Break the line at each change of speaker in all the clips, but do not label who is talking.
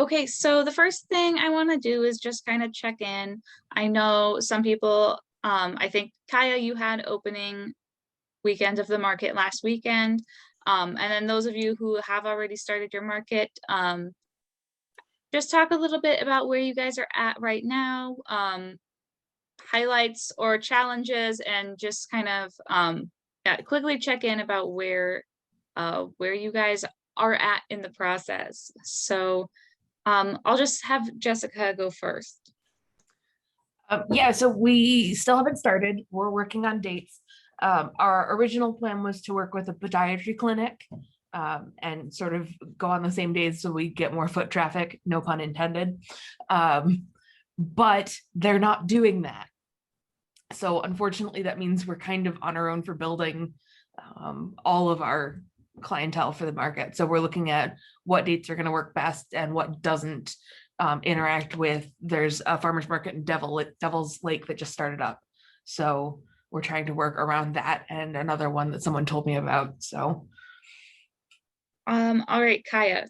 Okay, so the first thing I want to do is just kind of check in. I know some people, I think Kaya, you had opening weekend of the market last weekend. And then those of you who have already started your market, just talk a little bit about where you guys are at right now, highlights or challenges, and just kind of yeah, quickly check in about where you guys are at in the process. So I'll just have Jessica go first.
Yeah, so we still haven't started. We're working on dates. Our original plan was to work with a podiatry clinic and sort of go on the same days so we get more foot traffic, no pun intended. But they're not doing that. So unfortunately, that means we're kind of on our own for building all of our clientele for the market. So we're looking at what dates are going to work best and what doesn't interact with. There's a farmers market in Devil's Lake that just started up. So we're trying to work around that and another one that someone told me about. So
all right, Kaya.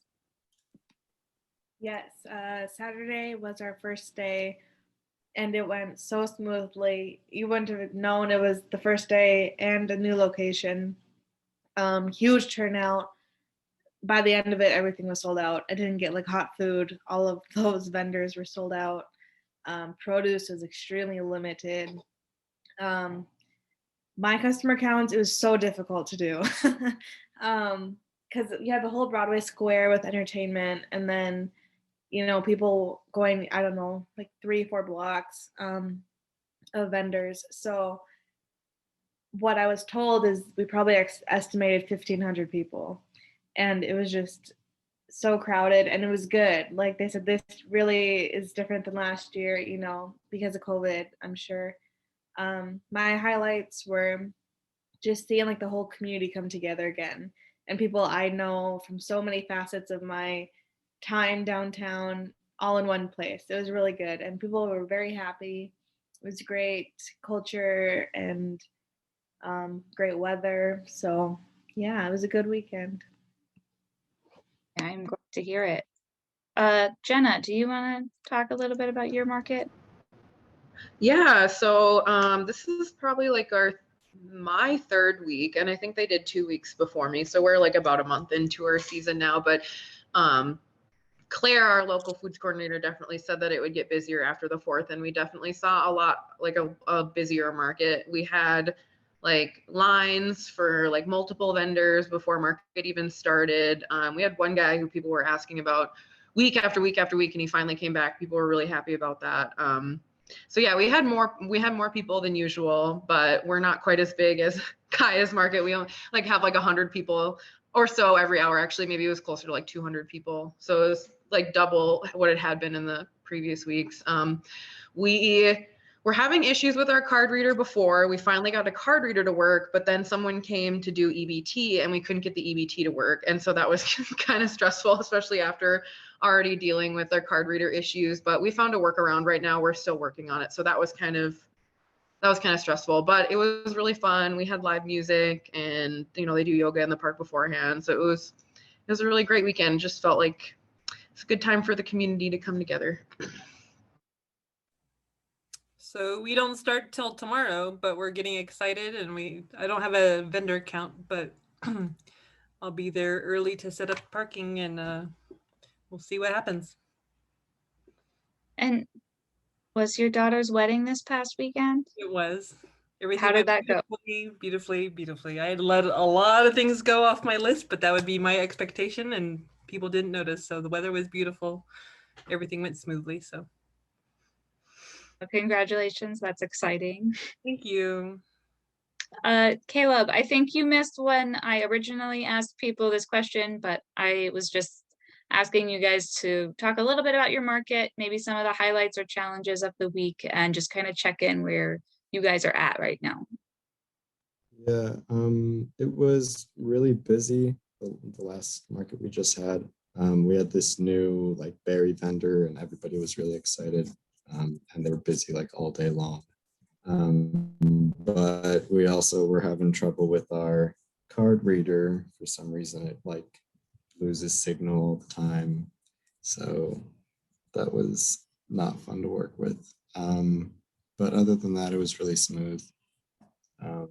Yes, Saturday was our first day and it went so smoothly. You wouldn't have known it was the first day and a new location. Huge turnout. By the end of it, everything was sold out. I didn't get like hot food. All of those vendors were sold out. Produce was extremely limited. My customer counts, it was so difficult to do. Because you have the whole Broadway square with entertainment and then, you know, people going, I don't know, like 3-4 blocks of vendors. So what I was told is we probably estimated 1,500 people. And it was just so crowded and it was good. Like they said, this really is different than last year, you know, because of COVID, I'm sure. My highlights were just seeing like the whole community come together again and people I know from so many facets of my time downtown all in one place. It was really good and people were very happy. It was great culture and great weather. So yeah, it was a good weekend.
I'm glad to hear it. Jenna, do you want to talk a little bit about your market?
Yeah, so this is probably like my third week, and I think they did 2 weeks before me, so we're like about a month into our season now. But Claire, our local foods coordinator, definitely said that it would get busier after the 4th, and we definitely saw a lot, like a busier market. We had like lines for like multiple vendors before market even started. We had one guy who people were asking about week after week after week, and he finally came back. People were really happy about that. So yeah, we had more people than usual, but we're not quite as big as Kaya's market. We only like have like 100 people or so every hour. Actually, maybe it was closer to like 200 people. So it was like double what it had been in the previous weeks. We were having issues with our card reader before. We finally got a card reader to work, but then someone came to do EBT and we couldn't get the EBT to work. And so that was kind of stressful, especially after already dealing with our card reader issues. But we found a workaround. Right now we're still working on it. So that was kind of stressful, but it was really fun. We had live music and, you know, they do yoga in the park beforehand. So it was a really great weekend. Just felt like it's a good time for the community to come together.
So we don't start till tomorrow, but we're getting excited and I don't have a vendor count, but I'll be there early to set up parking and we'll see what happens.
And was your daughter's wedding this past weekend?
It was. Everything
How did that go?
Beautifully. I had let a lot of things go off my list, but that would be my expectation and people didn't notice. So the weather was beautiful. Everything went smoothly. So
congratulations. That's exciting.
Thank you.
Caleb, I think you missed when I originally asked people this question, but I was just asking you guys to talk a little bit about your market, maybe some of the highlights or challenges of the week, and just kind of check in where you guys are at right now.
Yeah, it was really busy, the last market we just had. We had this new like berry vendor and everybody was really excited, and they were busy like all day long. But we also were having trouble with our card reader. For some reason it like loses signal all the time. So that was not fun to work with. But other than that, it was really smooth. A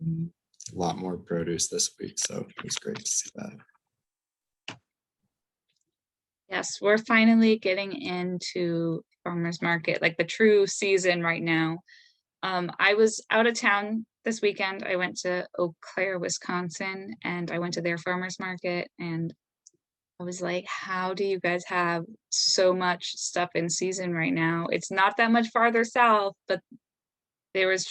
lot more produce this week, so it was great to see that.
Yes, we're finally getting into farmers market, like the true season right now. I was out of town this weekend. I went to Eau Claire, Wisconsin, and I went to their farmers market, and I was like, how do you guys have so much stuff in season right now? It's not that much farther south, but there was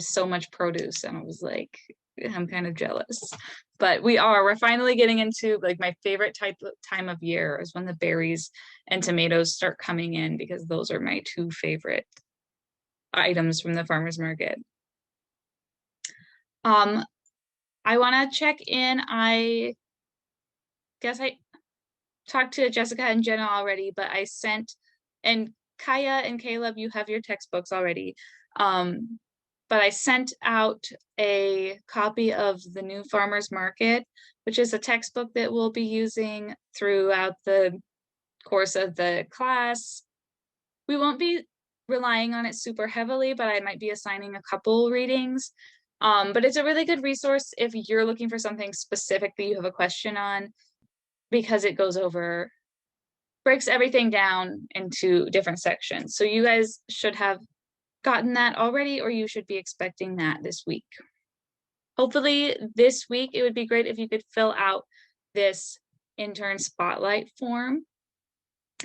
so much produce, and I was like, I'm kind of jealous. But we're finally getting into like my favorite time of year is when the berries and tomatoes start coming in, because those are my two favorite items from the farmers market. I want to check in. I guess I talked to Jessica and Jenna already, but I sent, and Kaya and Caleb, you have your textbooks already. But I sent out a copy of the new farmers market, which is a textbook that we'll be using throughout the course of the class. We won't be relying on it super heavily, but I might be assigning a couple readings. But it's a really good resource if you're looking for something specific that you have a question on, because it breaks everything down into different sections. So you guys should have gotten that already, or you should be expecting that this week. Hopefully this week, it would be great if you could fill out this intern spotlight form.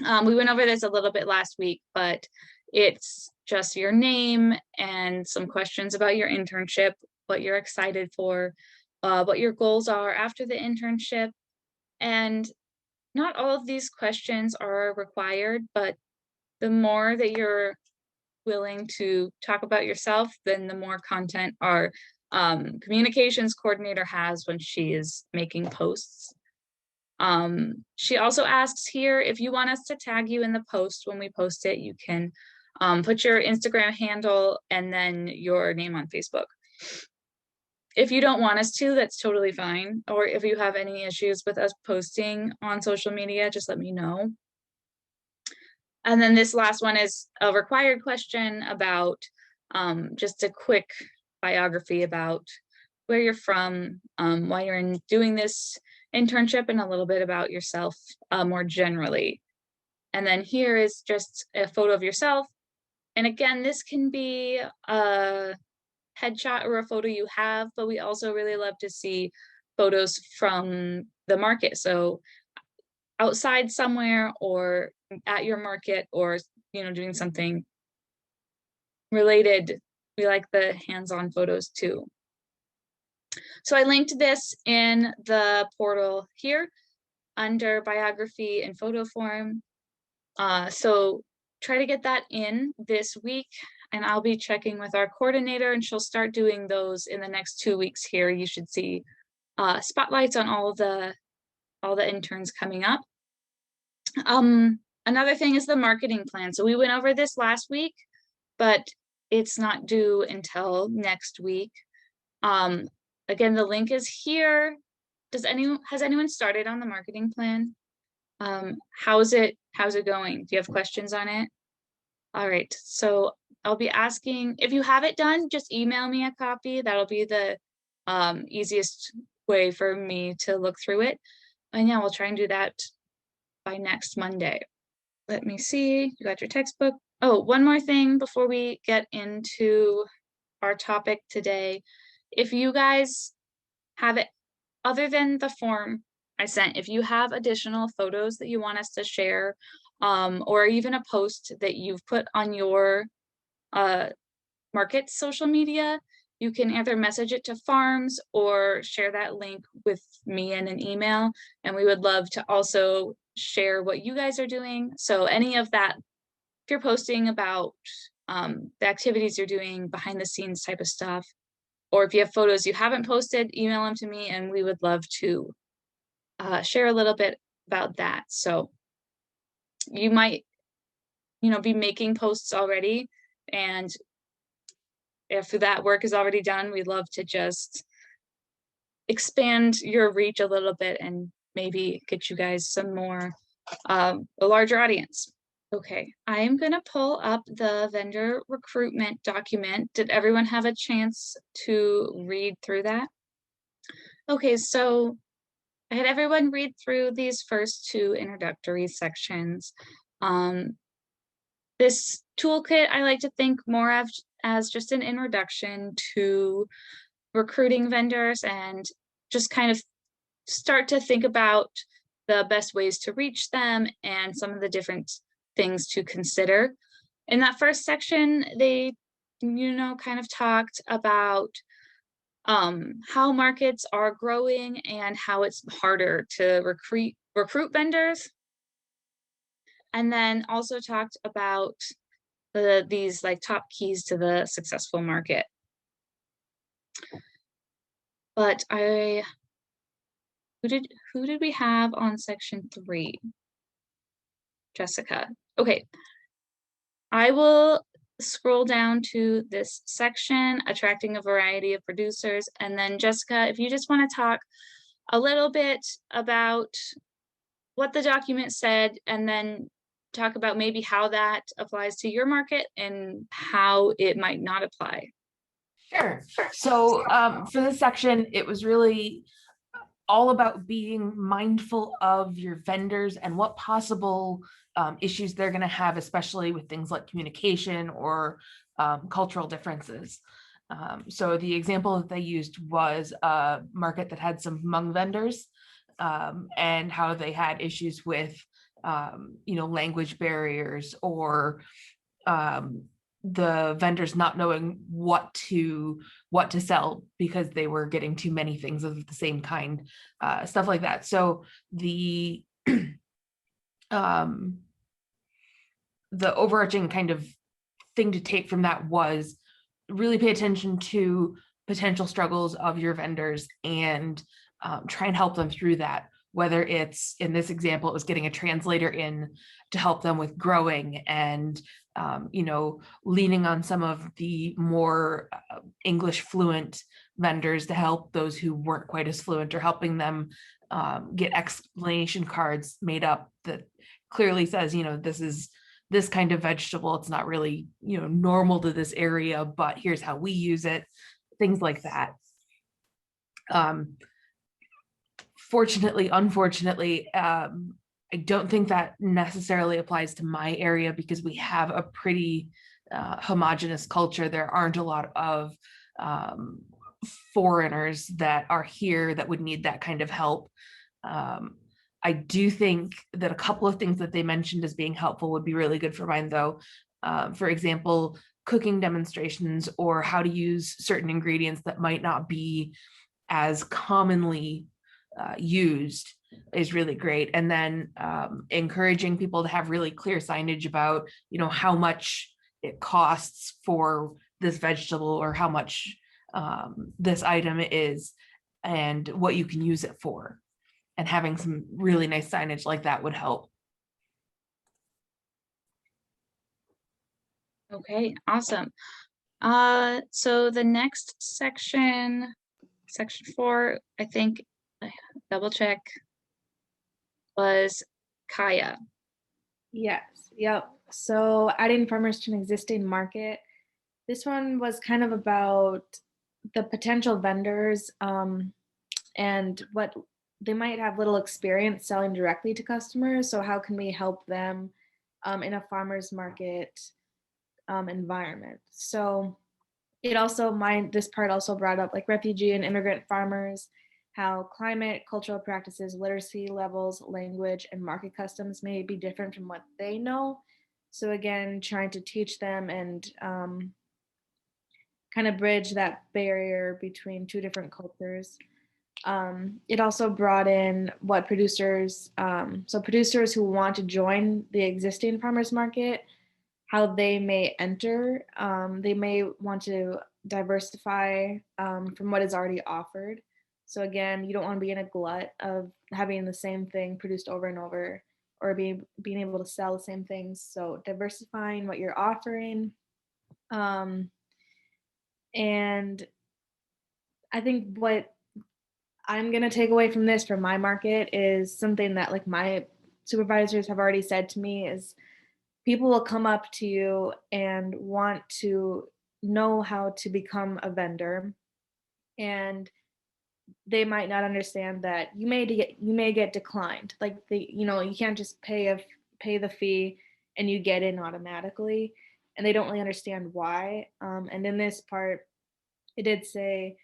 We went over this a little bit last week, but it's just your name and some questions about your internship, what you're excited for, what your goals are after the internship. And not all of these questions are required, but the more that you're willing to talk about yourself, then the more content our communications coordinator has when she is making posts. She also asks here, if you want us to tag you in the post when we post it, you can put your Instagram handle and then your name on Facebook. If you don't want us to, that's totally fine. Or if you have any issues with us posting on social media, just let me know. And then this last one is a required question about just a quick biography about where you're from, why you're doing this internship, and a little bit about yourself more generally. And then here is just a photo of yourself. And again, this can be a headshot or a photo you have, but we also really love to see photos from the market. So outside somewhere, or at your market, or doing something related. We like the hands-on photos too. So I linked this in the portal here under biography and photo form. So try to get that in this week, and I'll be checking with our coordinator, and she'll start doing those in the next 2 weeks here. You should see spotlights on all the interns coming up. Another thing is the marketing plan. So we went over this last week, but it's not due until next week. Again, the link is here. Has anyone started on the marketing plan? How's it going? Do you have questions on it? All right, so I'll be asking, if you have it done, just email me a copy. That'll be the easiest way for me to look through it. And yeah, we'll try and do that by next Monday. Let me see, you got your textbook. Oh, one more thing before we get into our topic today. If you guys have it, other than the form I sent, if you have additional photos that you want us to share, or even a post that you've put on your market social media, you can either message it to FARRMS or share that link with me in an email. And we would love to also share what you guys are doing. So any of that, if you're posting about the activities you're doing, behind the scenes type of stuff, or if you have photos you haven't posted, email them to me, and we would love to share a little bit about that. So you might, be making posts already, and if that work is already done, we'd love to just expand your reach a little bit and maybe get you guys some more a larger audience. Okay, I'm gonna pull up the vendor recruitment document. Did everyone have a chance to read through that? Okay, so I had everyone read through these first two introductory sections. This toolkit I like to think more of as just an introduction to recruiting vendors and just kind of start to think about the best ways to reach them and some of the different things to consider. In that first section, they, kind of talked about how markets are growing and how it's harder to recruit vendors. And then also talked about these like top keys to the successful market. But who did we have on section 3? Jessica. Okay. I will scroll down to this section, attracting a variety of producers. And then Jessica, if you just want to talk a little bit about what the document said, and then talk about maybe how that applies to your market and how it might not apply.
Sure. So for this section, it was really all about being mindful of your vendors and what possible issues they're going to have, especially with things like communication or cultural differences. So the example that they used was a market that had some Hmong vendors and how they had issues with, language barriers or the vendors not knowing what to sell because they were getting too many things of the same kind, stuff like that. So the overarching kind of thing to take from that was really pay attention to potential struggles of your vendors and try and help them through that. Whether it's, in this example, it was getting a translator in to help them with growing and, leaning on some of the more English fluent vendors to help those who weren't quite as fluent, or helping them get explanation cards made up that clearly says, this is this kind of vegetable. It's not really, normal to this area, but here's how we use it, things like that. Fortunately, unfortunately, I don't think that necessarily applies to my area because we have a pretty homogenous culture. There aren't a lot of foreigners that are here that would need that kind of help. I do think that a couple of things that they mentioned as being helpful would be really good for mine, though. For example, cooking demonstrations or how to use certain ingredients that might not be as commonly used is really great. And then encouraging people to have really clear signage about, how much it costs for this vegetable or how much this item is and what you can use it for. And having some really nice signage like that would help.
Okay, awesome. So the next section 4, I think, double check, was Kaya.
Yes. Yep. So adding farmers to an existing market. This one was kind of about the potential vendors and what they might have little experience selling directly to customers. So how can we help them in a farmers market environment? So this part also brought up like refugee and immigrant farmers, how climate, cultural practices, literacy levels, language, and market customs may be different from what they know. So again, trying to teach them and kind of bridge that barrier between two different cultures. It also brought in what producers who want to join the existing farmers market, how they may enter. They may want to diversify from what is already offered. So again, you don't want to be in a glut of having the same thing produced over and over, or being able to sell the same things. So diversifying what you're offering. And I think what I'm going to take away from this for my market is something that like my supervisors have already said to me is people will come up to you and want to know how to become a vendor, and they might not understand that you may get declined. Like you can't just pay the fee and you get in automatically, and they don't really understand why. And in this part, it did say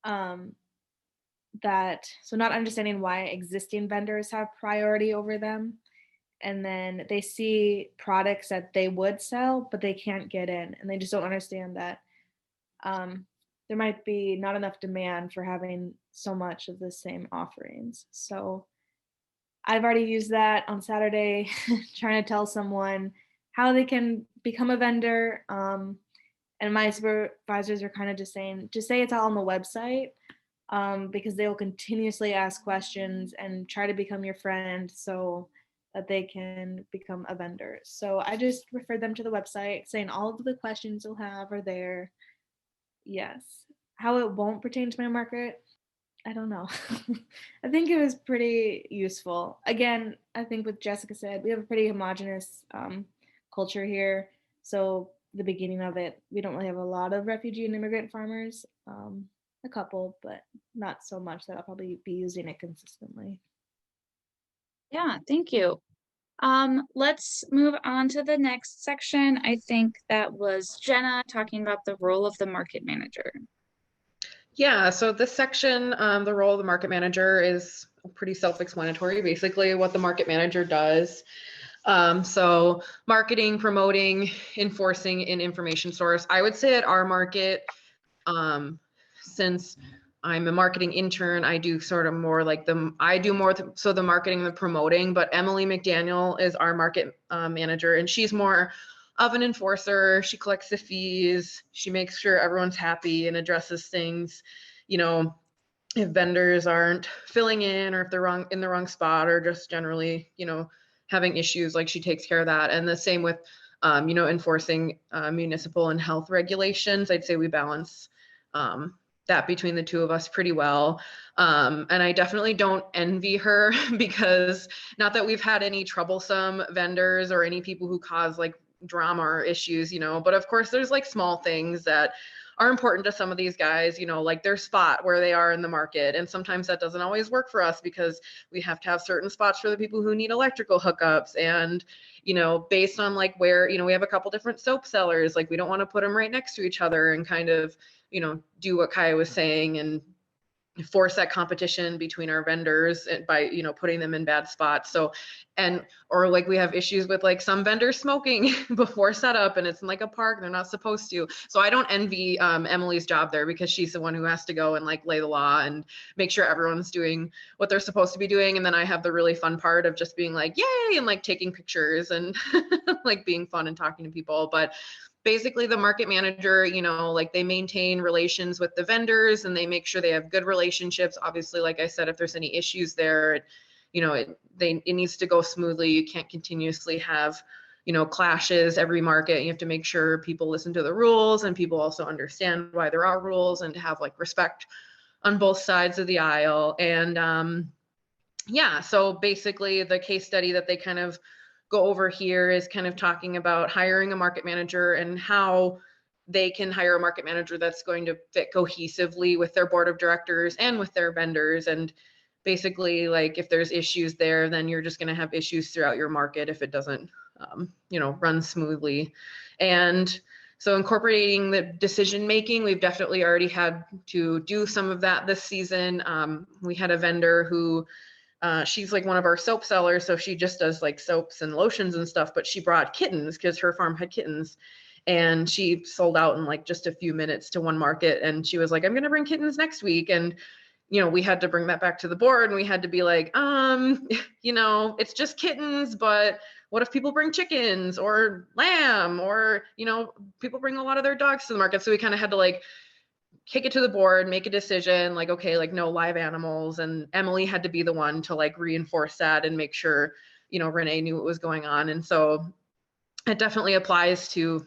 that not understanding why existing vendors have priority over them, and then they see products that they would sell but they can't get in, and they just don't understand that there might be not enough demand for having so much of the same offerings. So I've already used that on Saturday trying to tell someone how they can become a vendor, and my supervisors are kind of just saying, just say it's all on the website, because they will continuously ask questions and try to become your friend so that they can become a vendor. So I just referred them to the website saying all of the questions you'll have are there. Yes. How it won't pertain to my market, I don't know. I think it was pretty useful. Again, I think what Jessica said, we have a pretty homogenous culture here. So the beginning of it, we don't really have a lot of refugee and immigrant farmers. A couple, but not so much that I'll probably be using it consistently.
Yeah, thank you. Let's move on to the next section. I think that was Jenna talking about the role of the market manager.
Yeah, so this section, the role of the market manager is pretty self-explanatory. Basically, what the market manager does. So marketing, promoting, enforcing an information source. I would say at our market, since I'm a marketing intern, I do sort of more like the marketing, the promoting, but Emily McDaniel is our market manager, and she's more of an enforcer. She collects the fees, she makes sure everyone's happy and addresses things, if vendors aren't filling in or if they're in the wrong spot or just generally, having issues, like she takes care of that. And the same with, enforcing municipal and health regulations. I'd say we balance that between the two of us pretty well. And I definitely don't envy her because not that we've had any troublesome vendors or any people who cause like drama or issues, but of course there's like small things that are important to some of these guys, like their spot where they are in the market. And sometimes that doesn't always work for us because we have to have certain spots for the people who need electrical hookups. And, based on like where, we have a couple different soap sellers, like we don't want to put them right next to each other and kind of, do what Kaya was saying and force that competition between our vendors by putting them in bad spots. So or like we have issues with like some vendors smoking before setup and it's in like a park, they're not supposed to. So I don't envy Emily's job there because she's the one who has to go and like lay the law and make sure everyone's doing what they're supposed to be doing. And then I have the really fun part of just being like yay and like taking pictures and like being fun and talking to people. But basically the market manager, like they maintain relations with the vendors and they make sure they have good relationships. Obviously, like I said, if there's any issues there, it needs to go smoothly. You can't continuously have, clashes every market. You have to make sure people listen to the rules and people also understand why there are rules and to have like respect on both sides of the aisle. And yeah, so basically the case study that they kind of go over here is kind of talking about hiring a market manager and how they can hire a market manager that's going to fit cohesively with their board of directors and with their vendors. And basically, like if there's issues there, then you're just going to have issues throughout your market if it doesn't, run smoothly. And so incorporating the decision making, we've definitely already had to do some of that this season. We had a vendor who she's like one of our soap sellers, so she just does like soaps and lotions and stuff, but she brought kittens because her farm had kittens and she sold out in like just a few minutes to one market. And she was like, I'm going to bring kittens next week. And, we had to bring that back to the board and we had to be like, it's just kittens, but what if people bring chickens or lamb or, people bring a lot of their dogs to the market. So we kind of had to like kick it to the board, make a decision, like, okay, like no live animals. And Emily had to be the one to like reinforce that and make sure, Renee knew what was going on. And so it definitely applies to,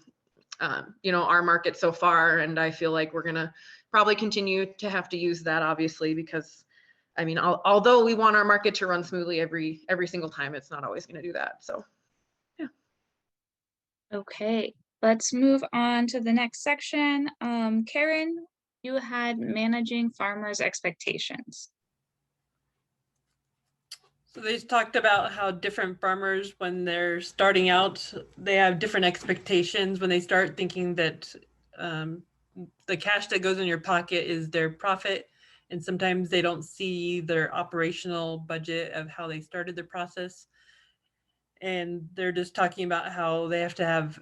our market so far. And I feel like we're going to probably continue to have to use that, obviously, because I mean, although we want our market to run smoothly every single time, it's not always going to do that. So yeah.
Okay, let's move on to the next section. Karen, you had managing farmers' expectations.
So they talked about how different farmers, when they're starting out, they have different expectations when they start thinking that the cash that goes in your pocket is their profit. And sometimes they don't see their operational budget of how they started their process. And they're just talking about how they have to have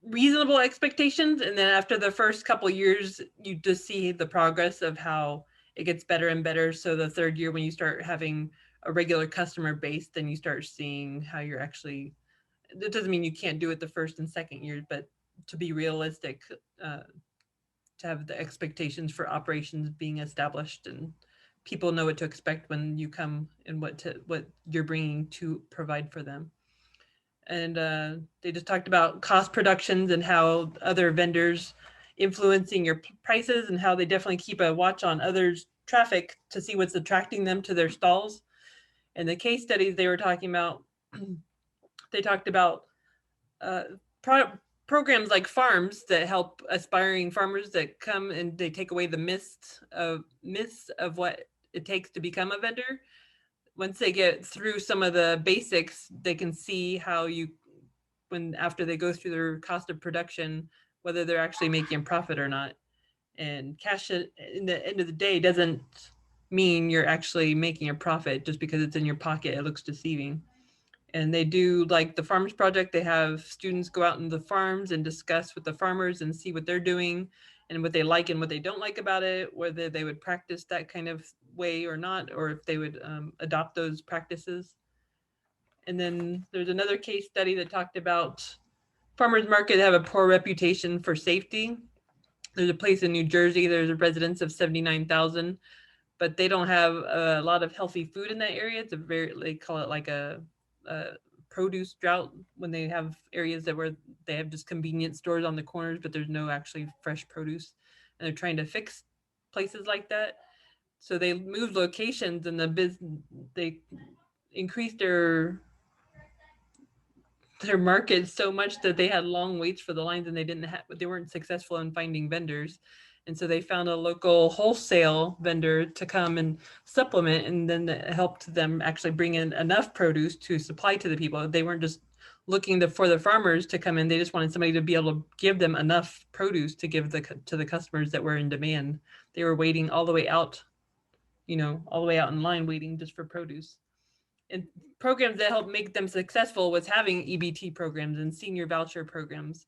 reasonable expectations. And then after the first couple of years, you just see the progress of how it gets better and better. So the third year, when you start having a regular customer base, then you start seeing how you're actually, it doesn't mean you can't do it the first and second years, but to be realistic, to have the expectations for operations being established and people know what to expect when you come and what you're bringing to provide for them. And they just talked about cost productions and how other vendors influencing your prices and how they definitely keep a watch on others' traffic to see what's attracting them to their stalls. And the case studies they were talking about, they talked about programs like FARRMS that help aspiring farmers that come and they take away the myths of what it takes to become a vendor. Once they get through some of the basics, they can see how after they go through their cost of production, whether they're actually making a profit or not. And cash in the end of the day doesn't mean you're actually making a profit. Just because it's in your pocket, it looks deceiving. And they do, like the Farmers Project, they have students go out in the farms and discuss with the farmers and see what they're doing and what they like and what they don't like about it, whether they would practice that kind of way or not, or if they would adopt those practices. And then there's another case study that talked about farmers market have a poor reputation for safety. There's a place in New Jersey, there's a residence of 79,000, but they don't have a lot of healthy food in that area. It's they call it like a produce drought when they have areas where they have just convenience stores on the corners, but there's no actually fresh produce. And they're trying to fix places like that. So they moved locations and they increased their market so much that they had long waits for the lines and they weren't successful in finding vendors. And so they found a local wholesale vendor to come and supplement, and then it helped them actually bring in enough produce to supply to the people. They weren't just looking for the farmers to come in. They just wanted somebody to be able to give them enough produce to give to the customers that were in demand. They were waiting all the way out, all the way out in line waiting just for produce. And programs that helped make them successful was having EBT programs and senior voucher programs.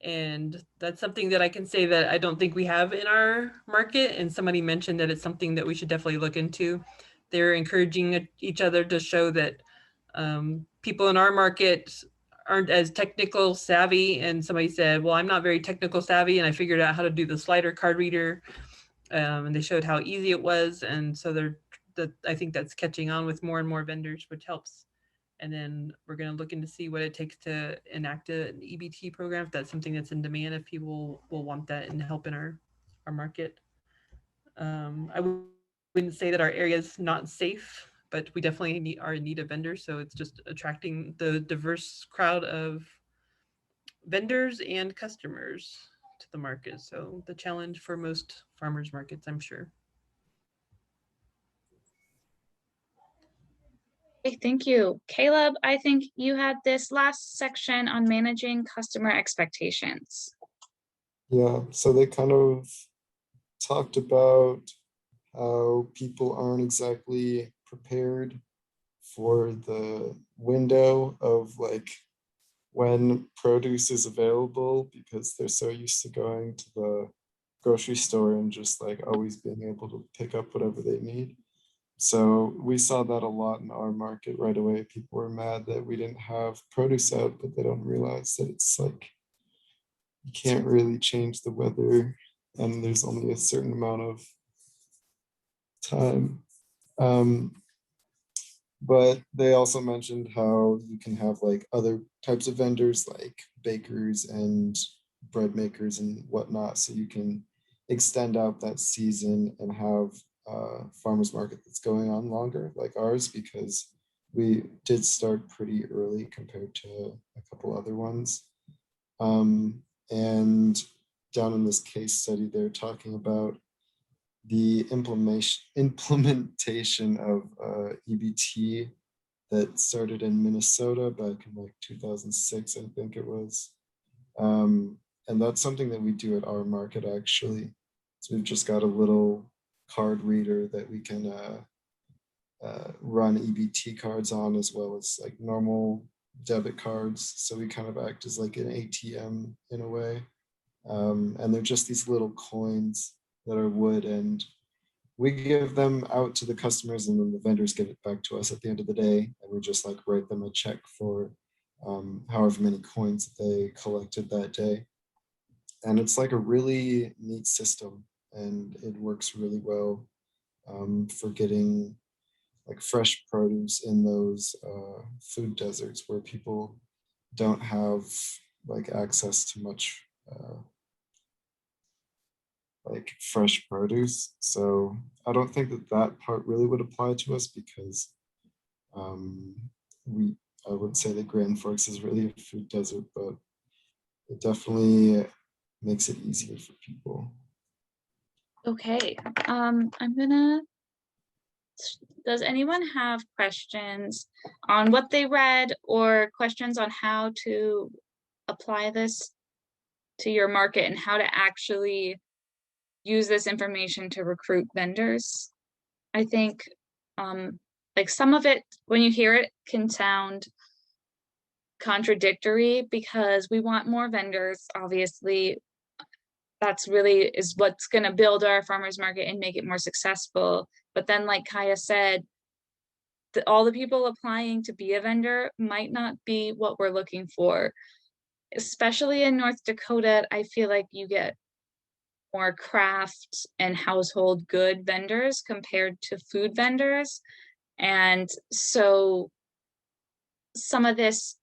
And that's something that I can say that I don't think we have in our market. And somebody mentioned that it's something that we should definitely look into. They're encouraging each other to show that people in our market aren't as technical savvy. And somebody said, well, I'm not very technical savvy. And I figured out how to do the slider card reader. And they showed how easy it was. And so I think that's catching on with more and more vendors, which helps. And then we're going to look into see what it takes to enact an EBT program, if that's something that's in demand, if people will want that and help in our market. I wouldn't say that our area is not safe, but we definitely are in need of vendors. So it's just attracting the diverse crowd of vendors and customers to the market. So the challenge for most farmers markets, I'm sure.
Okay, thank you. Caleb, I think you had this last section on managing customer expectations.
Yeah, so they kind of talked about how people aren't exactly prepared for the window of like when produce is available, because they're so used to going to the grocery store and just like always being able to pick up whatever they need. So we saw that a lot in our market right away. People were mad that we didn't have produce out, but they don't realize that it's like you can't really change the weather and there's only a certain amount of time. But they also mentioned how you can have like other types of vendors like bakers and bread makers and whatnot, so you can extend out that season and have farmers market that's going on longer like ours, because we did start pretty early compared to a couple other ones. And down in this case study, they're talking about the implementation of EBT that started in Minnesota back in like 2006, I think it was. And that's something that we do at our market actually. So we've just got a little card reader that we can run EBT cards on, as well as like normal debit cards. So we kind of act as like an ATM in a way. And they're just these little coins that are wood, and we give them out to the customers, and then the vendors give it back to us at the end of the day, and we just like write them a check for however many coins they collected that day. And it's like a really neat system, and it works really well for getting like fresh produce in those food deserts where people don't have like access to much like fresh produce. So I don't think that that part really would apply to us, because I would say that Grand Forks is really a food desert, but it definitely makes it easier for people.
Okay, I'm gonna, does anyone have questions on what they read, or questions on how to apply this to your market and how to actually use this information to recruit vendors? I think like some of it, when you hear it, can sound contradictory, because we want more vendors, obviously. That's really is what's going to build our farmers market and make it more successful. But then, like Kaya said, all the people applying to be a vendor might not be what we're looking for. Especially in North Dakota, I feel like you get more craft and household good vendors compared to food vendors. And so some of this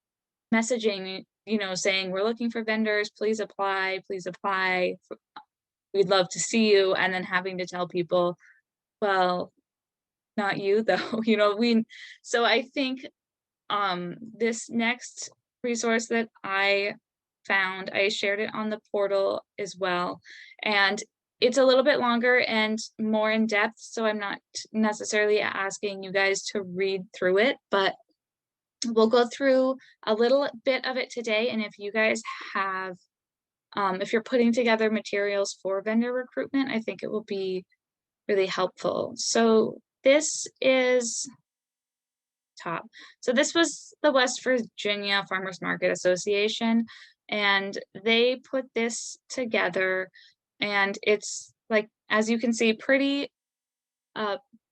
messaging, you know, saying we're looking for vendors, please apply, we'd love to see you, and then having to tell people, well, not you though, you know, so I think this next resource that I found, I shared it on the portal as well, and it's a little bit longer and more in depth, so I'm not necessarily asking you guys to read through it, but we'll go through a little bit of it today. And if you guys have, if you're putting together materials for vendor recruitment, I think it will be really helpful. So this is top. So this was the West Virginia Farmers Market Association, and they put this together, and it's like, as you can see, pretty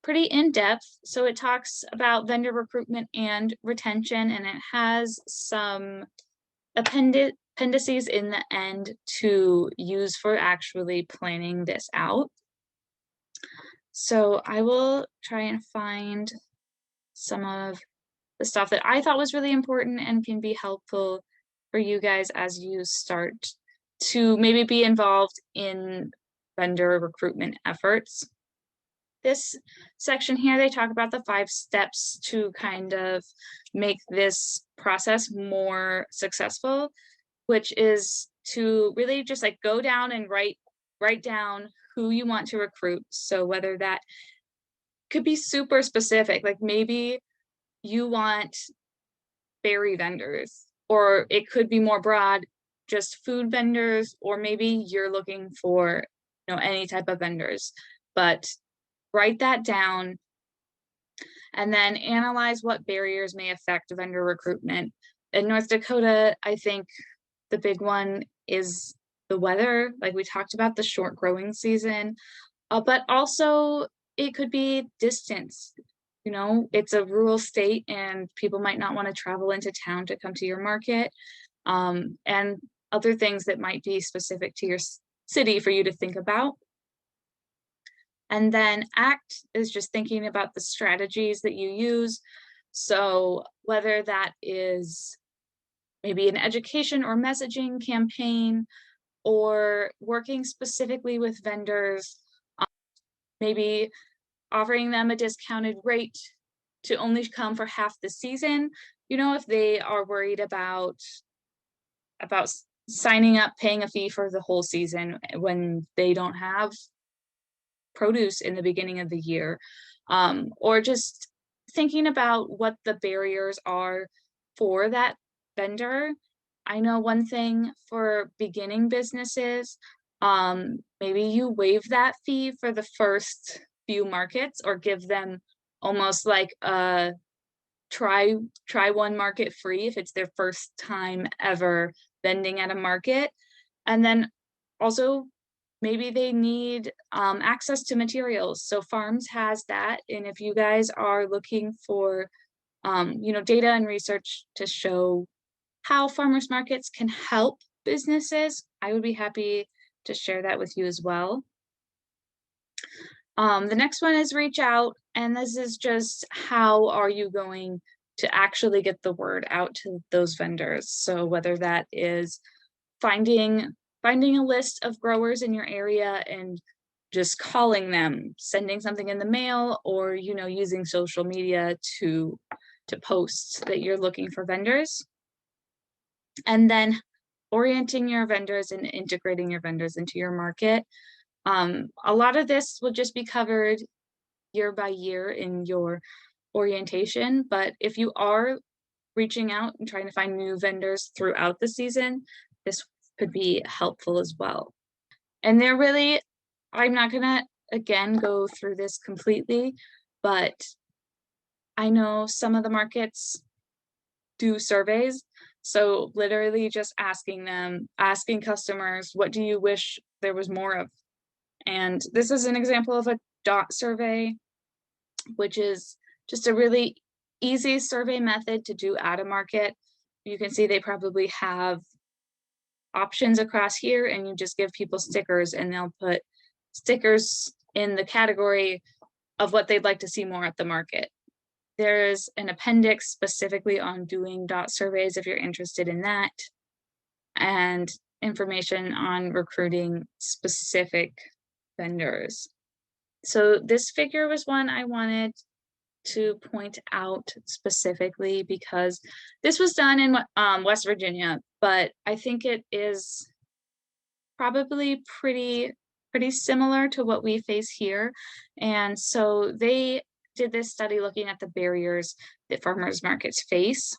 in-depth. So it talks about vendor recruitment and retention, and it has some appendices in the end to use for actually planning this out. So I will try and find some of the stuff that I thought was really important and can be helpful for you guys as you start to maybe be involved in vendor recruitment efforts. This section here, they talk about the 5 steps to kind of make this process more successful, which is to really just like go down and write down who you want to recruit. So whether that could be super specific, like maybe you want berry vendors, or it could be more broad, just food vendors, or maybe you're looking for, you know, any type of vendors. But write that down and then analyze what barriers may affect vendor recruitment. In North Dakota, I think the big one is the weather, like we talked about, the short growing season, but also it could be distance. You know, it's a rural state and people might not want to travel into town to come to your market, and other things that might be specific to your city for you to think about. And then ACT is just thinking about the strategies that you use. So whether that is maybe an education or messaging campaign, or working specifically with vendors, maybe offering them a discounted rate to only come for half the season, you know, if they are worried about signing up, paying a fee for the whole season when they don't have produce in the beginning of the year, or just thinking about what the barriers are for that vendor. I know one thing for beginning businesses, maybe you waive that fee for the first few markets, or give them almost like a try one market free if it's their first time ever vending at a market. And then also maybe they need access to materials. So FARRMS has that. And if you guys are looking for you know, data and research to show how farmers markets can help businesses, I would be happy to share that with you as well. The next one is reach out, and this is just how are you going to actually get the word out to those vendors. So whether that is finding a list of growers in your area and just calling them, sending something in the mail, or, you know, using social media to post that you're looking for vendors. And then orienting your vendors and integrating your vendors into your market. A lot of this will just be covered year by year in your orientation, but if you are reaching out and trying to find new vendors throughout the season, this could be helpful as well. And they're really, I'm not gonna, again, go through this completely, but I know some of the markets do surveys. So literally just asking customers, what do you wish there was more of? And this is an example of a DOT survey, which is just a really easy survey method to do at a market. You can see they probably have options across here, and you just give people stickers and they'll put stickers in the category of what they'd like to see more at the market. There's an appendix specifically on doing DOT surveys if you're interested in that, and information on recruiting specific vendors. So this figure was one I wanted to point out specifically because this was done in West Virginia, but I think it is probably pretty similar to what we face here. And so they did this study looking at the barriers that farmers markets face.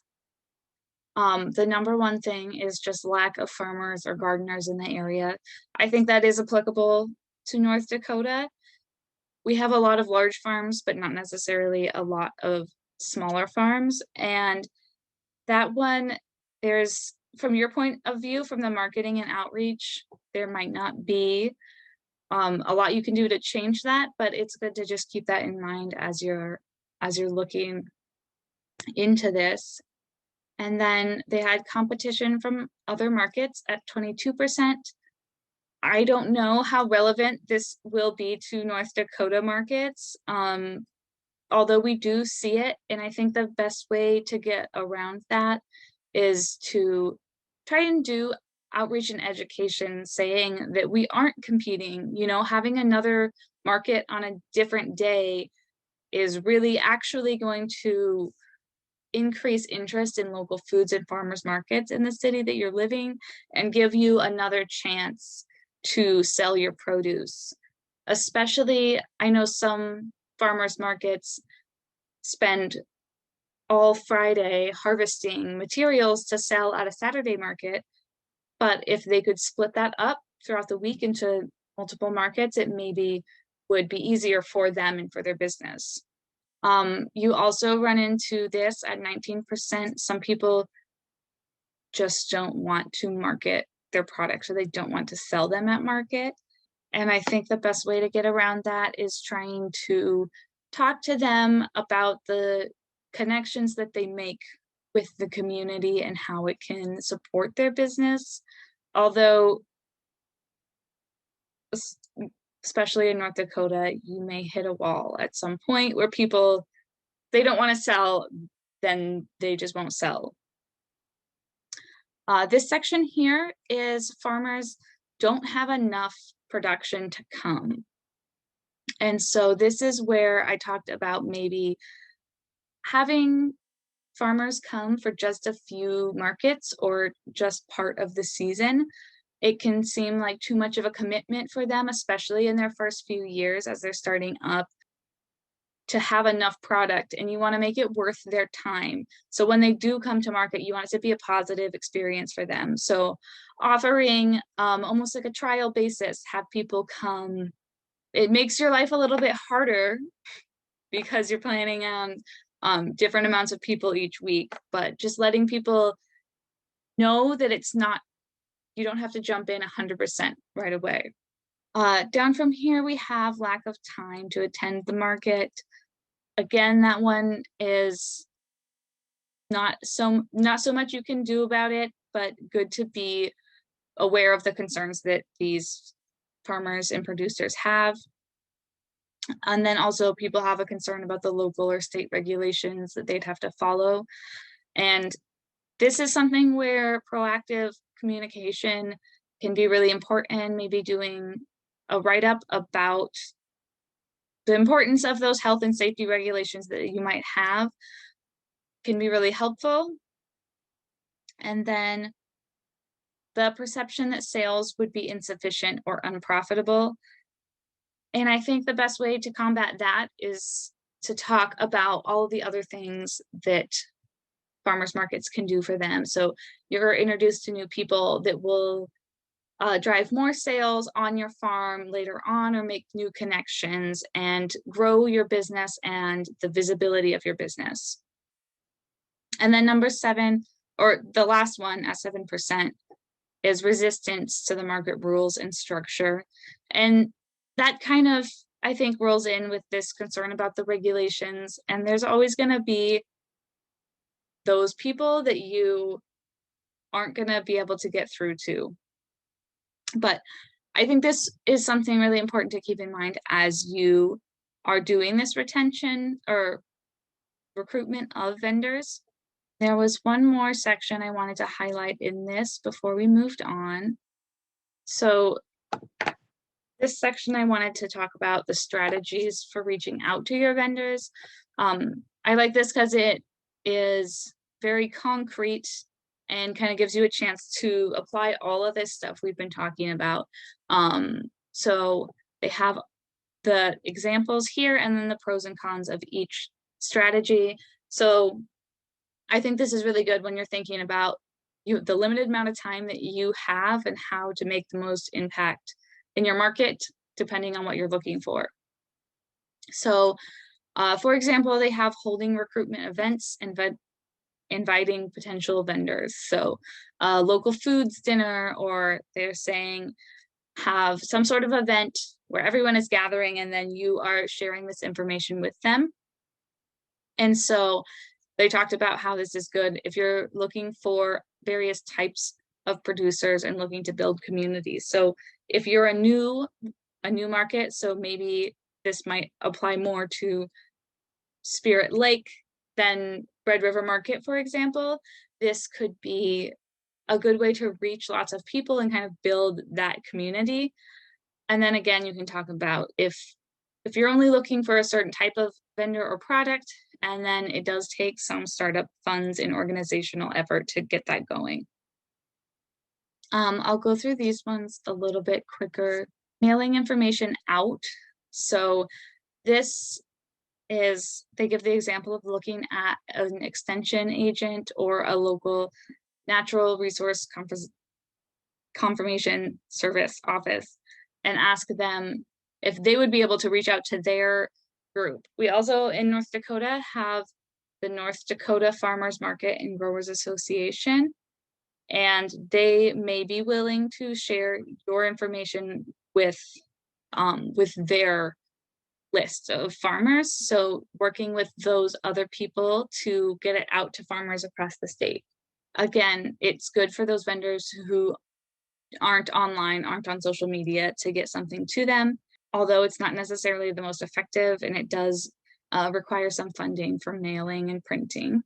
The number one thing is just lack of farmers or gardeners in the area. I think that is applicable to North Dakota. We have a lot of large farms, but not necessarily a lot of smaller farms. And that one, there's, from your point of view, from the marketing and outreach, there might not be a lot you can do to change that, but it's good to just keep that in mind as you're looking into this. And then they had competition from other markets at 22%. I don't know how relevant this will be to North Dakota markets, although we do see it. And I think the best way to get around that is to try and do outreach and education, saying that we aren't competing. You know, having another market on a different day is really actually going to increase interest in local foods and farmers markets in the city that you're living, and give you another chance to sell your produce. Especially, I know some farmers markets spend all Friday harvesting materials to sell at a Saturday market, but if they could split that up throughout the week into multiple markets, it maybe would be easier for them and for their business. You also run into this at 19%. Some people just don't want to market their products, or they don't want to sell them at market. And I think the best way to get around that is trying to talk to them about the connections that they make with the community and how it can support their business. Although, especially in North Dakota, you may hit a wall at some point where people, they don't want to sell, then they just won't sell. This section here is farmers don't have enough production to come. And so this is where I talked about maybe having farmers come for just a few markets or just part of the season. It can seem like too much of a commitment for them, especially in their first few years as they're starting up, to have enough product, and you want to make it worth their time. So when they do come to market, you want it to be a positive experience for them. So offering almost like a trial basis, have people come. It makes your life a little bit harder because you're planning on different amounts of people each week, but just letting people know that it's not, you don't have to jump in 100% right away. Down from here, we have lack of time to attend the market. Again, that one is not so much you can do about it, but good to be aware of the concerns that these farmers and producers have. And then also people have a concern about the local or state regulations that they'd have to follow. And this is something where proactive communication can be really important, maybe doing a write-up about the importance of those health and safety regulations that you might have can be really helpful. And then the perception that sales would be insufficient or unprofitable. And I think the best way to combat that is to talk about all of the other things that farmers markets can do for them. So you're introduced to new people that will drive more sales on your farm later on, or make new connections and grow your business and the visibility of your business. And then number 7, or the last one at 7%, is resistance to the market rules and structure. And that kind of, I think, rolls in with this concern about the regulations. And there's always going to be those people that you aren't going to be able to get through to. But I think this is something really important to keep in mind as you are doing this retention or recruitment of vendors. There was one more section I wanted to highlight in this before we moved on. So this section, I wanted to talk about the strategies for reaching out to your vendors. I like this because it is very concrete and kind of gives you a chance to apply all of this stuff we've been talking about. So they have the examples here and then the pros and cons of each strategy. So I think this is really good when you're thinking about the limited amount of time that you have and how to make the most impact in your market, depending on what you're looking for. So, for example, they have holding recruitment events and inviting potential vendors. So local foods dinner, or they're saying have some sort of event where everyone is gathering and then you are sharing this information with them. And so they talked about how this is good if you're looking for various types of producers and looking to build communities. So if you're a new market, so maybe this might apply more to Spirit Lake than Red River Market, for example. This could be a good way to reach lots of people and kind of build that community. And then again, you can talk about if you're only looking for a certain type of vendor or product, and then it does take some startup funds and organizational effort to get that going. I'll go through these ones a little bit quicker. Mailing information out. So this is, they give the example of looking at an extension agent or a local natural resource confirmation service office and ask them if they would be able to reach out to their group. We also in North Dakota have the North Dakota Farmers Market and Growers Association, and they may be willing to share your information with their list of farmers. So working with those other people to get it out to farmers across the state. Again, it's good for those vendors who aren't online, aren't on social media, to get something to them, although it's not necessarily the most effective, and it does require some funding for mailing and printing.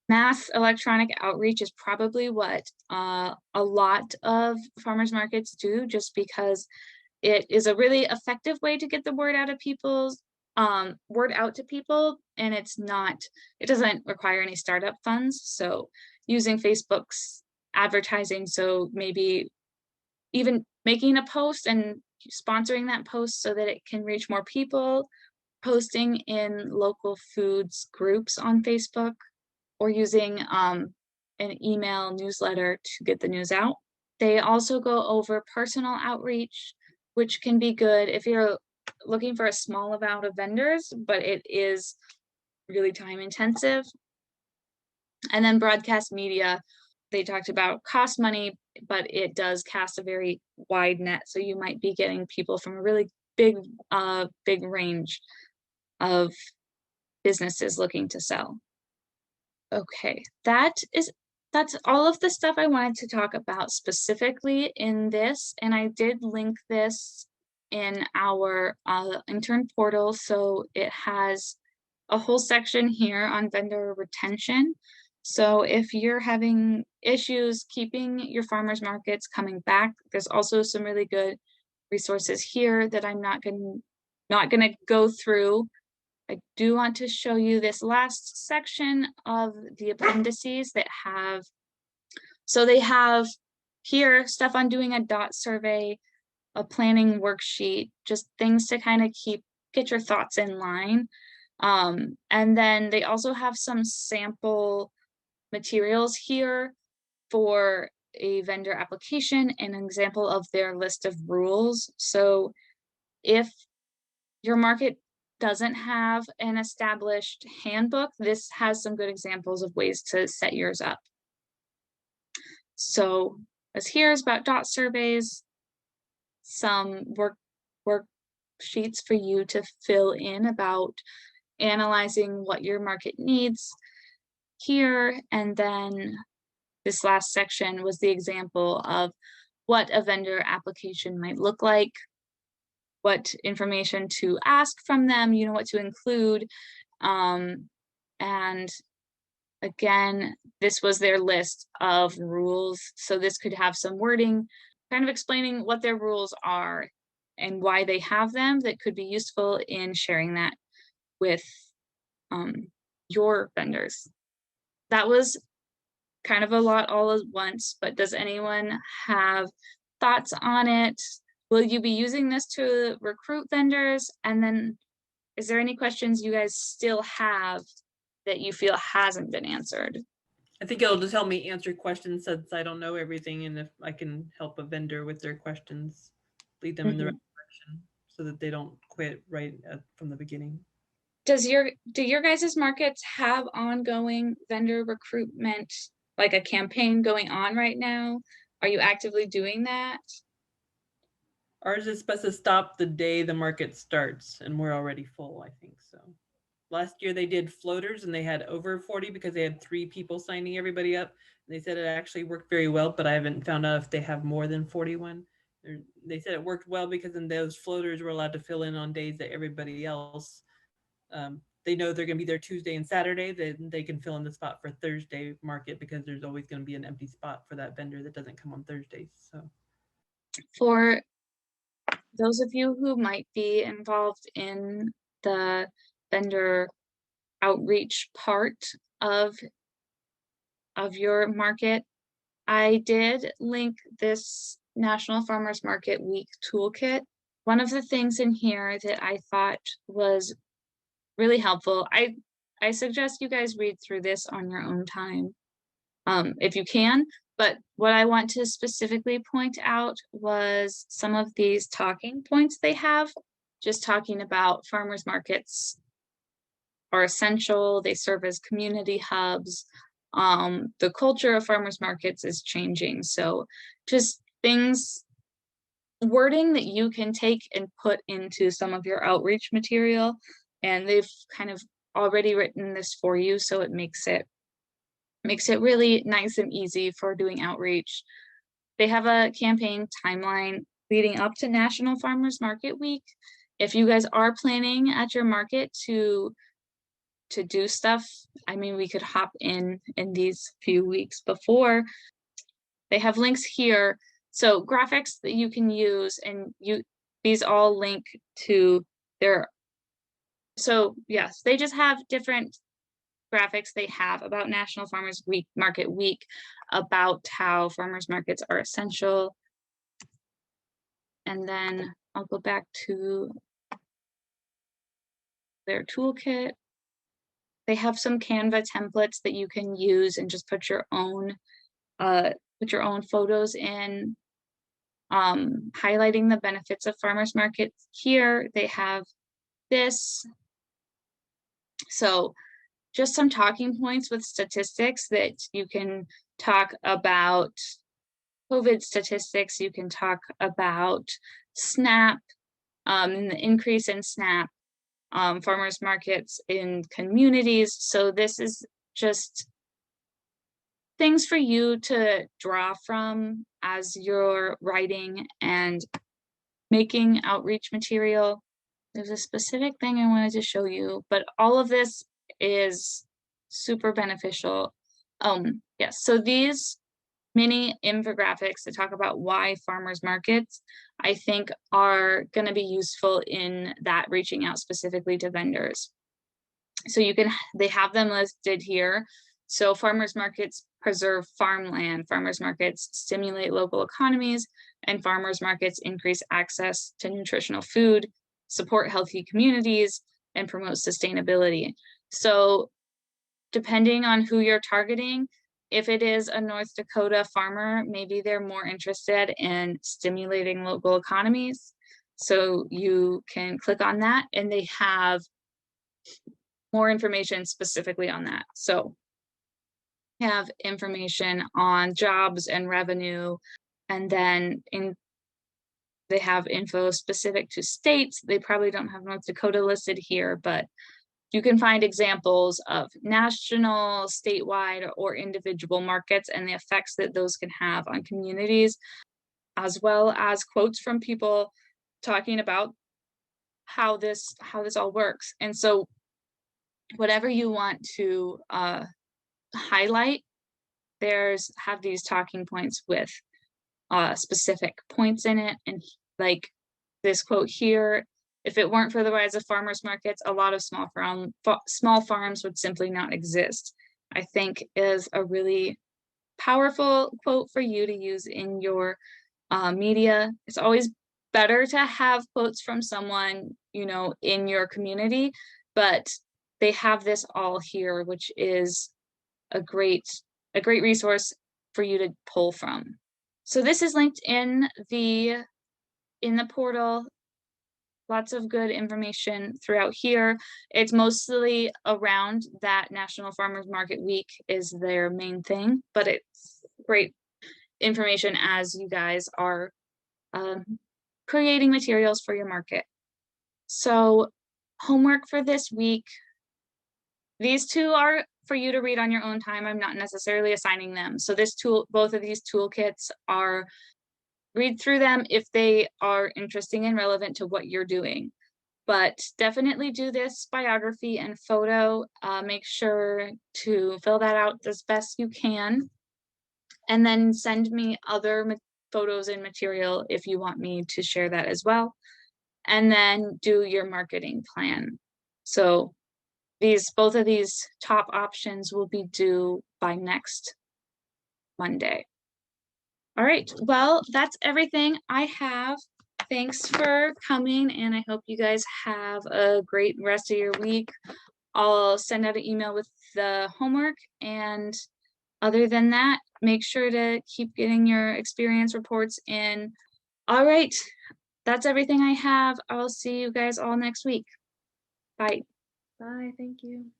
Mass electronic outreach is probably what a lot of farmers markets do, just because it is a really effective way to get the word out to people, and it doesn't require any startup funds. So using Facebook's advertising, so maybe even making a post and sponsoring that post so that it can reach more people, posting in local foods groups on Facebook, or using an email newsletter to get the news out. They also go over personal outreach, which can be good if you're looking for a small amount of vendors, but it is really time intensive. And then broadcast media, they talked about cost money, but it does cast a very wide net. So you might be getting people from a really big range of businesses looking to sell. Okay, that's all of the stuff I wanted to talk about specifically in this, and I did link this in our intern portal, so it has a whole section here on vendor retention. So if you're having issues keeping your farmers markets coming back, there's also some really good resources here that I'm not going to go through. I do want to show you this last section of the appendices that have, so they have here stuff on doing a dot survey, a planning worksheet, just things to kind of get your thoughts in line. And then they also have some sample materials here for a vendor application and an example of their list of rules. So if your market doesn't have an established handbook, this has some good examples of ways to set yours up. So as here is about dot surveys, some worksheets for you to fill in about analyzing what your market needs here. And then this last section was the example of what a vendor application might look like, what information to ask from them, what to include. And again, this was their list of rules. So this could have some wording, kind of explaining what their rules are and why they have them that could be useful in sharing that with your vendors. That was kind of a lot all at once, but does anyone have thoughts on it? Will you be using this to recruit vendors? And then is there any questions you guys still have that you feel hasn't been answered?
I think it'll just help me answer questions since I don't know everything, and if I can help a vendor with their questions, lead them in the right direction so that they don't quit from the beginning.
Do your guys' markets have ongoing vendor recruitment, like a campaign going on right now? Are you actively doing that?
Ours is supposed to stop the day the market starts, and we're already full, I think so. Last year they did floaters and they had over 40 because they had 3 people signing everybody up. They said it actually worked very well, but I haven't found out if they have more than 41. They said it worked well because in those floaters were allowed to fill in on days that everybody else, they know they're going to be there Tuesday and Saturday, then they can fill in the spot for Thursday market because there's always going to be an empty spot for that vendor that doesn't come on Thursdays. So
for those of you who might be involved in the vendor outreach part of your market, I did link this National Farmers Market Week Toolkit. One of the things in here that I thought was really helpful, I suggest you guys read through this on your own time, if you can. But what I want to specifically point out was some of these talking points they have, just talking about farmers markets are essential. They serve as community hubs. The culture of farmers markets is changing. So just wording that you can take and put into some of your outreach material. And they've kind of already written this for you, so it makes it really nice and easy for doing outreach. They have a campaign timeline leading up to National Farmers Market Week. If you guys are planning at your market to do stuff, I mean, we could hop in these few weeks before. They have links here, so graphics that you can use, and these all link to their, so yes, they just have different graphics they have about National Farmers Market Week, about how farmers markets are essential. And then I'll go back to their toolkit. They have some Canva templates that you can use and just put your own photos in, highlighting the benefits of farmers markets. Here they have this. So just some talking points with statistics that you can talk about COVID statistics. You can talk about SNAP, and the increase in SNAP, farmers markets in communities. So this is just things for you to draw from as you're writing and making outreach material. There's a specific thing I wanted to show you, but all of this is super beneficial. Yes, so these mini infographics that talk about why farmers markets, I think, are going to be useful in that reaching out specifically to vendors. So they have them listed here. So farmers markets preserve farmland, farmers markets stimulate local economies, and farmers markets increase access to nutritional food, support healthy communities, and promote sustainability. So depending on who you're targeting, if it is a North Dakota farmer, maybe they're more interested in stimulating local economies. So you can click on that and they have more information specifically on that. So have information on jobs and revenue, and then they have info specific to states. They probably don't have North Dakota listed here, but you can find examples of national, statewide, or individual markets and the effects that those can have on communities, as well as quotes from people talking about how this all works. And so whatever you want to highlight, have these talking points with specific points in it. And like this quote here, if it weren't for the rise of farmers markets, a lot of small farms would simply not exist, I think is a really powerful quote for you to use in your media. It's always better to have quotes from someone, in your community, but they have this all here, which is a great resource for you to pull from. So this is linked in the portal. Lots of good information throughout here. It's mostly around that National Farmers Market Week is their main thing, but it's great information as you guys are creating materials for your market. So homework for this week, these two are for you to read on your own time. I'm not necessarily assigning them. So both of these toolkits are, read through them if they are interesting and relevant to what you're doing. But definitely do this biography and photo. Make sure to fill that out as best you can. And then send me other photos and material if you want me to share that as well. And then do your marketing plan. So both of these top options will be due by next Monday. All right, well, that's everything I have. Thanks for coming, and I hope you guys have a great rest of your week. I'll send out an email with the homework, and other than that, make sure to keep getting your experience reports in. All right, that's everything I have. I'll see you guys all next week. Bye.
Bye, thank you.